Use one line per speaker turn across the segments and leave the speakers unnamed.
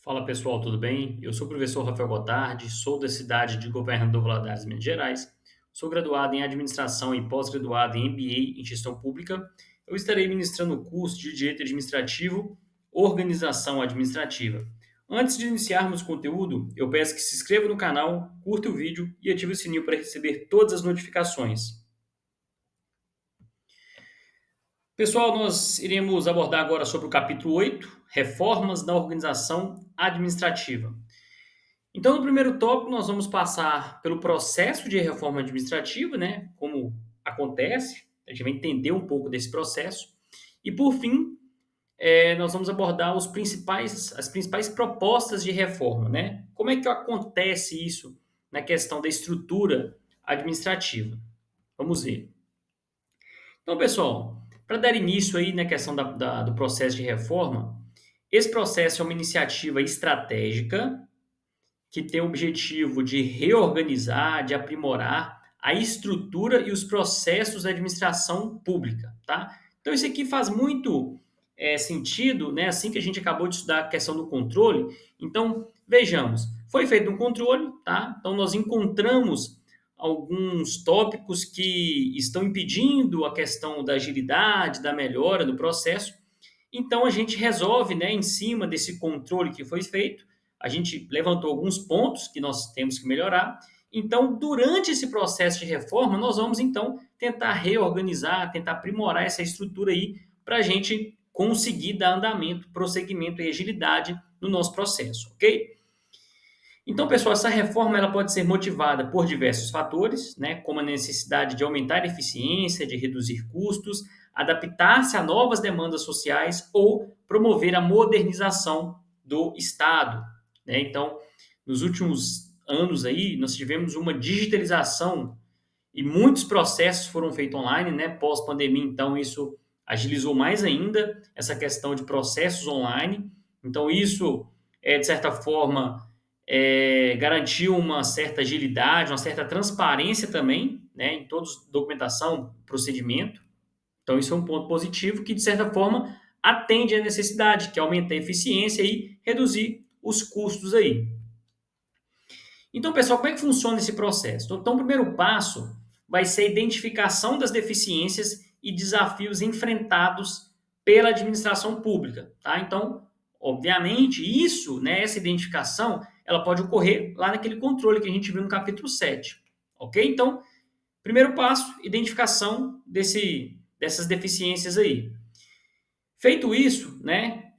Fala pessoal, tudo bem? Eu sou o professor Rafael Gotardi, sou da cidade de Governador Valadares, Minas Gerais. Sou graduado em administração e pós-graduado em MBA em gestão pública. Eu estarei ministrando o curso de Direito Administrativo, Organização Administrativa. Antes de iniciarmos o conteúdo, eu peço que se inscreva no canal, curta o vídeo e ative o sininho para receber todas as notificações. Pessoal, nós iremos abordar agora sobre o capítulo 8, Reformas na Organização Administrativa. Então, no primeiro tópico, nós vamos passar pelo processo de reforma administrativa, né? Como acontece, a gente vai entender um pouco desse processo. E, por fim, nós vamos abordar as principais propostas de reforma, né? Como é que acontece isso na questão da estrutura administrativa? Vamos ver. Então, pessoal, para dar início aí na questão do processo de reforma, esse processo é uma iniciativa estratégica que tem o objetivo de reorganizar, de aprimorar a estrutura e os processos da administração pública, tá? Então, isso aqui faz muito sentido, né? Assim que a gente acabou de estudar a questão do controle. Então, vejamos, foi feito um controle, tá? Então, nós encontramos alguns tópicos que estão impedindo a questão da agilidade, da melhora do processo. Então, a gente resolve, né, em cima desse controle que foi feito, a gente levantou alguns pontos que nós temos que melhorar. Então, durante esse processo de reforma, nós vamos então tentar reorganizar, tentar aprimorar essa estrutura aí para a gente conseguir dar andamento, prosseguimento e agilidade no nosso processo, ok? Então, pessoal, essa reforma ela pode ser motivada por diversos fatores, né, como a necessidade de aumentar a eficiência, de reduzir custos, adaptar-se a novas demandas sociais ou promover a modernização do Estado, né? Então, nos últimos anos aí, nós tivemos uma digitalização e muitos processos foram feitos online, né? Pós-pandemia, então, isso agilizou mais ainda essa questão de processos online. Então, isso, de certa forma, garantiu uma certa agilidade, uma certa transparência também, né? Em toda documentação, procedimento. Então, isso é um ponto positivo que, de certa forma, atende à necessidade, que é aumentar a eficiência e reduzir os custos aí. Então, pessoal, como é que funciona esse processo? Então, o primeiro passo vai ser a identificação das deficiências e desafios enfrentados pela administração pública, tá? Então, obviamente, isso, né, essa identificação, ela pode ocorrer lá naquele controle que a gente viu no capítulo 7, ok? Então, primeiro passo, identificação dessas deficiências aí. Feito isso, né,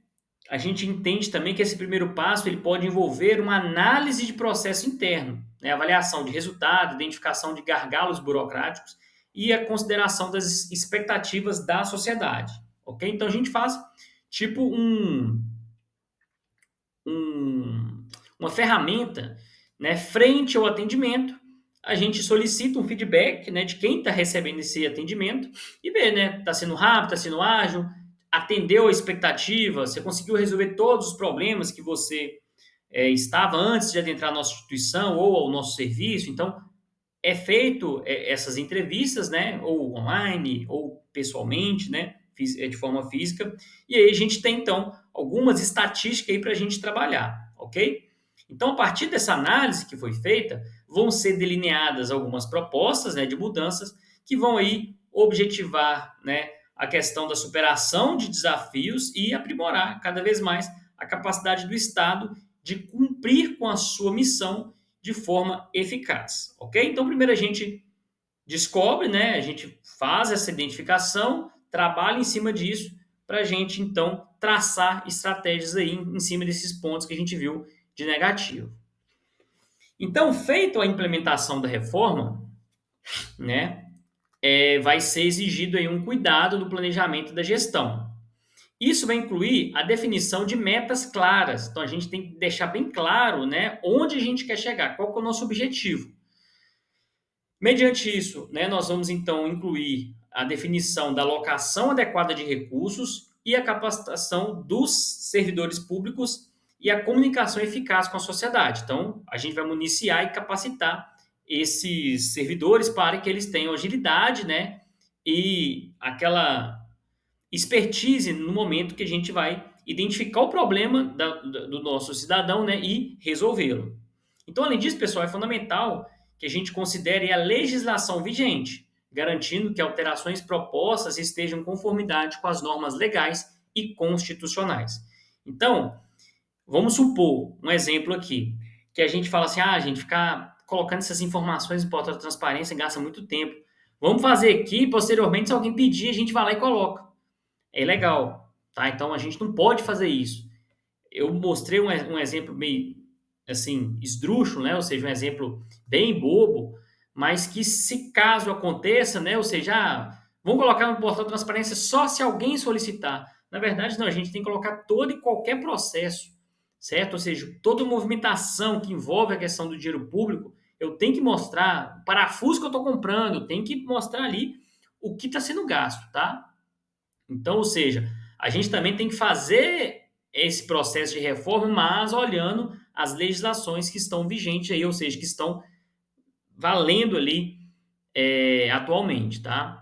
a gente entende também que esse primeiro passo ele pode envolver uma análise de processo interno, né, avaliação de resultado, identificação de gargalos burocráticos e a consideração das expectativas da sociedade, ok? Então a gente faz tipo uma ferramenta, né, frente ao atendimento, a gente solicita um feedback, né, de quem está recebendo esse atendimento e vê, né, está sendo rápido, está sendo ágil, atendeu a expectativa, você conseguiu resolver todos os problemas que você estava antes de adentrar a nossa instituição ou ao nosso serviço. Então, é feito essas entrevistas, né, ou online ou pessoalmente, né, de forma física, e aí a gente tem, então, algumas estatísticas aí para a gente trabalhar, ok? Então, a partir dessa análise que foi feita, vão ser delineadas algumas propostas, né, de mudanças que vão aí objetivar, né, a questão da superação de desafios e aprimorar cada vez mais a capacidade do Estado de cumprir com a sua missão de forma eficaz, ok? Então, primeiro a gente descobre, né? A gente faz essa identificação, trabalha em cima disso para a gente então traçar estratégias aí em cima desses pontos que a gente viu de negativo. Então, feito a implementação da reforma, né, vai ser exigido aí um cuidado no planejamento da gestão. Isso vai incluir a definição de metas claras. Então, a gente tem que deixar bem claro, né, onde a gente quer chegar, qual que é o nosso objetivo. Mediante isso, né, nós vamos então incluir a definição da alocação adequada de recursos e a capacitação dos servidores públicos e a comunicação eficaz com a sociedade. Então, a gente vai municiar e capacitar esses servidores para que eles tenham agilidade, né, e aquela expertise no momento que a gente vai identificar o problema do nosso cidadão, né, e resolvê-lo. Então, além disso, pessoal, é fundamental que a gente considere a legislação vigente, garantindo que alterações propostas estejam em conformidade com as normas legais e constitucionais. Então, vamos supor, um exemplo aqui, que a gente fala assim, a gente ficar colocando essas informações em porta da transparência gasta muito tempo. Vamos fazer aqui, posteriormente, se alguém pedir, a gente vai lá e coloca. É legal, tá? Então, a gente não pode fazer isso. Eu mostrei um exemplo meio, assim, esdrúxulo, né? Ou seja, um exemplo bem bobo, mas que se caso aconteça, né? Ou seja, vamos colocar no portal de transparência só se alguém solicitar. Na verdade, não, a gente tem que colocar todo e qualquer processo, certo? Ou seja, toda movimentação que envolve a questão do dinheiro público, eu tenho que mostrar o parafuso que eu estou comprando, eu tenho que mostrar ali o que está sendo gasto, tá? Então, ou seja, a gente também tem que fazer esse processo de reforma, mas olhando as legislações que estão vigentes aí, ou seja, que estão valendo ali atualmente, tá?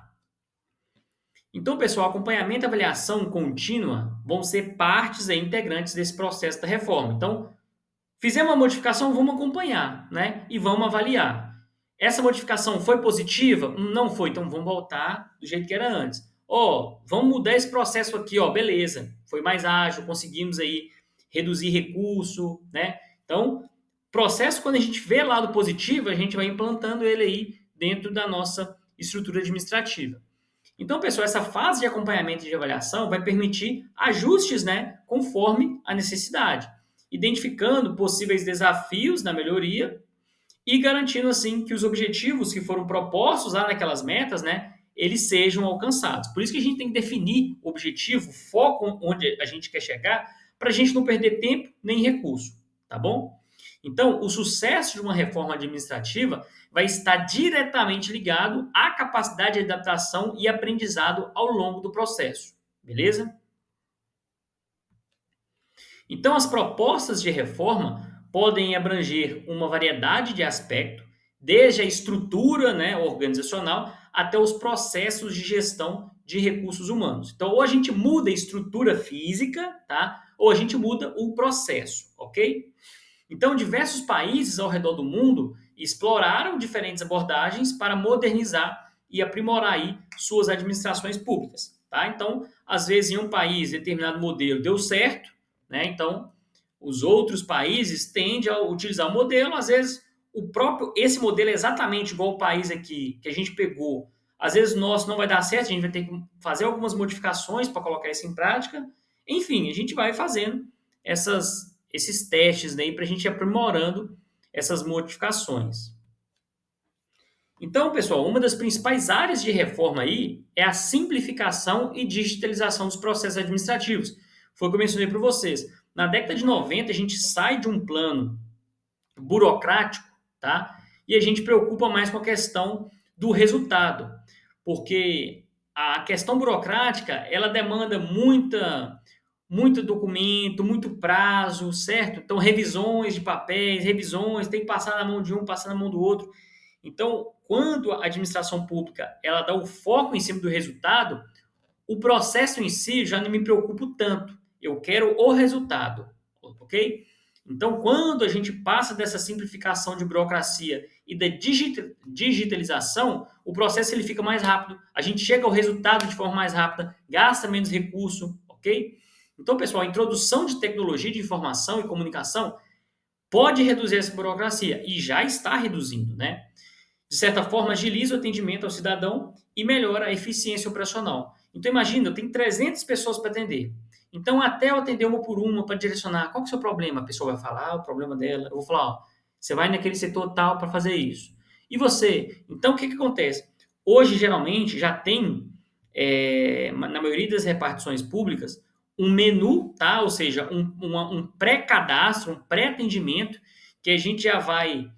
Então, pessoal, acompanhamento e avaliação contínua vão ser partes aí, integrantes desse processo da reforma. Então, fizemos uma modificação, vamos acompanhar, né? E vamos avaliar. Essa modificação foi positiva? Não foi, então vamos voltar do jeito que era antes. Vamos mudar esse processo aqui, beleza. Foi mais ágil, conseguimos aí reduzir recurso, né? Então, processo, quando a gente vê lado positivo, a gente vai implantando ele aí dentro da nossa estrutura administrativa. Então, pessoal, essa fase de acompanhamento e de avaliação vai permitir ajustes, né, conforme a necessidade, identificando possíveis desafios na melhoria e garantindo, assim, que os objetivos que foram propostos lá naquelas metas, né, eles sejam alcançados. Por isso que a gente tem que definir o objetivo, foco onde a gente quer chegar, para a gente não perder tempo nem recurso, tá bom? Então, o sucesso de uma reforma administrativa vai estar diretamente ligado à capacidade de adaptação e aprendizado ao longo do processo, beleza? Então, as propostas de reforma podem abranger uma variedade de aspectos, desde a estrutura, né, organizacional até os processos de gestão de recursos humanos. Então, ou a gente muda a estrutura física, tá? Ou a gente muda o processo, ok? Então, diversos países ao redor do mundo exploraram diferentes abordagens para modernizar e aprimorar aí suas administrações públicas, tá? Então, às vezes em um país determinado modelo deu certo, né? Então, os outros países tendem a utilizar o modelo, às vezes esse modelo é exatamente igual ao país aqui que a gente pegou. Às vezes o nosso não vai dar certo, a gente vai ter que fazer algumas modificações para colocar isso em prática. Enfim, a gente vai fazendo esses testes aí para a gente ir aprimorando essas modificações. Então, pessoal, uma das principais áreas de reforma aí é a simplificação e digitalização dos processos administrativos. Foi o que eu mencionei para vocês. Na década de 90, a gente sai de um plano burocrático, tá? E a gente preocupa mais com a questão do resultado, porque a questão burocrática, ela demanda muito documento, muito prazo, certo? Então, revisões de papéis, revisões, tem que passar na mão de um, passar na mão do outro. Então, quando a administração pública ela dá o foco em cima do resultado, o processo em si já não me preocupa tanto. Eu quero o resultado, ok? Então, quando a gente passa dessa simplificação de burocracia e da digitalização, o processo ele fica mais rápido, a gente chega ao resultado de forma mais rápida, gasta menos recurso, ok? Então, pessoal, a introdução de tecnologia de informação e comunicação pode reduzir essa burocracia e já está reduzindo, né? De certa forma, agiliza o atendimento ao cidadão e melhora a eficiência operacional. Então, imagina, eu tenho 300 pessoas para atender. Então, até eu atender uma por uma para direcionar qual que é o seu problema, a pessoa vai falar o problema dela. Eu vou falar, você vai naquele setor tal para fazer isso. E você? Então, o que acontece? Hoje, geralmente, já tem, na maioria das repartições públicas, um menu, tá? Ou seja, um pré-cadastro, um pré-atendimento, que a gente já vai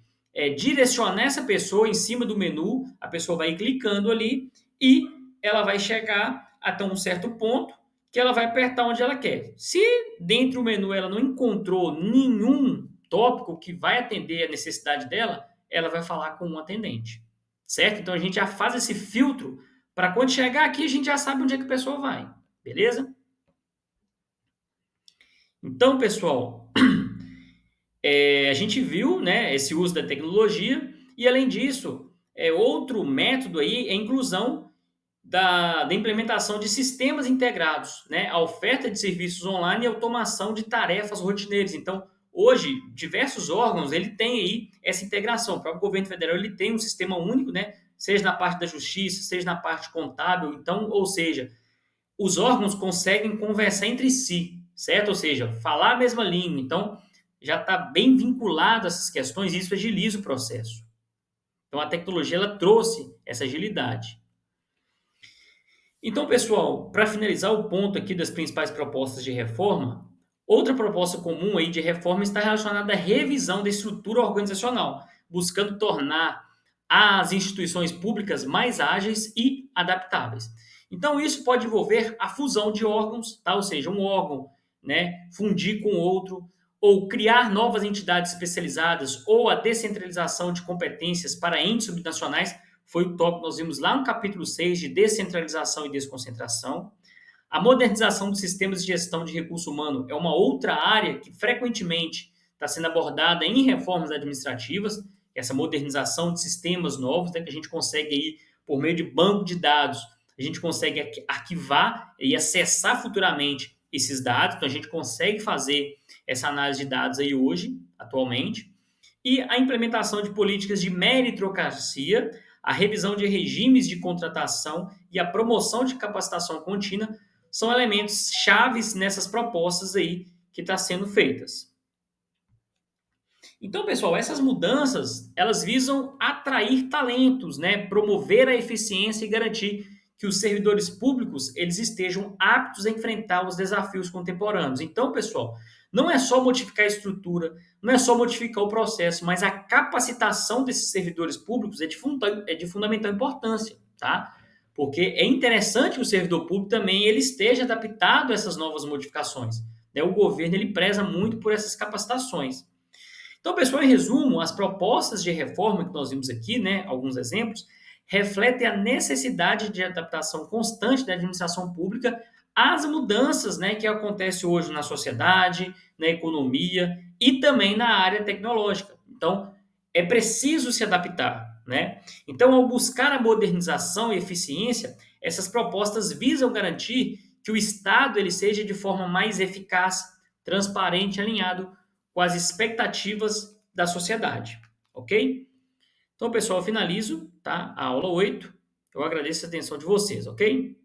direcionar essa pessoa em cima do menu, a pessoa vai clicando ali e ela vai chegar até um certo ponto que ela vai apertar onde ela quer. Se dentro do menu ela não encontrou nenhum tópico que vai atender a necessidade dela, ela vai falar com um atendente, certo? Então a gente já faz esse filtro para quando chegar aqui a gente já sabe onde é que a pessoa vai, beleza? Então, pessoal, a gente viu, né, esse uso da tecnologia e, além disso, outro método aí é a inclusão da implementação de sistemas integrados, né, a oferta de serviços online e automação de tarefas rotineiras. Então, hoje, diversos órgãos ele tem aí essa integração. O próprio governo federal ele tem um sistema único, né, seja na parte da justiça, seja na parte contábil. Então, ou seja, os órgãos conseguem conversar entre si, certo? Ou seja, falar a mesma língua. Então, já está bem vinculado a essas questões e isso agiliza o processo. Então, a tecnologia ela trouxe essa agilidade. Então, pessoal, para finalizar o ponto aqui das principais propostas de reforma, outra proposta comum aí de reforma está relacionada à revisão da estrutura organizacional, buscando tornar as instituições públicas mais ágeis e adaptáveis. Então, isso pode envolver a fusão de órgãos, tá? Ou seja, um órgão, né, fundir com outro, ou criar novas entidades especializadas, ou a descentralização de competências para entes subnacionais foi o tópico que nós vimos lá no capítulo 6 de descentralização e desconcentração. A modernização dos sistemas de gestão de recurso humano é uma outra área que frequentemente está sendo abordada em reformas administrativas, essa modernização de sistemas novos, né, que a gente consegue aí, por meio de banco de dados, a gente consegue arquivar e acessar futuramente esses dados, então a gente consegue fazer essa análise de dados aí hoje, atualmente, e a implementação de políticas de meritocracia, a revisão de regimes de contratação e a promoção de capacitação contínua são elementos chaves nessas propostas aí que estão sendo feitas. Então, pessoal, essas mudanças, elas visam atrair talentos, né, promover a eficiência e garantir que os servidores públicos eles estejam aptos a enfrentar os desafios contemporâneos. Então, pessoal, não é só modificar a estrutura, não é só modificar o processo, mas a capacitação desses servidores públicos é de fundamental importância, tá? Porque é interessante que o servidor público também ele esteja adaptado a essas novas modificações, né? O governo ele preza muito por essas capacitações. Então, pessoal, em resumo, as propostas de reforma que nós vimos aqui, né, alguns exemplos, refletem a necessidade de adaptação constante da administração pública às mudanças, né, que acontecem hoje na sociedade, na economia e também na área tecnológica. Então, é preciso se adaptar, né? Então, ao buscar a modernização e eficiência, essas propostas visam garantir que o Estado ele seja de forma mais eficaz, transparente e alinhado com as expectativas da sociedade, ok? Então, pessoal, eu finalizo, tá? A aula 8. Eu agradeço a atenção de vocês, ok?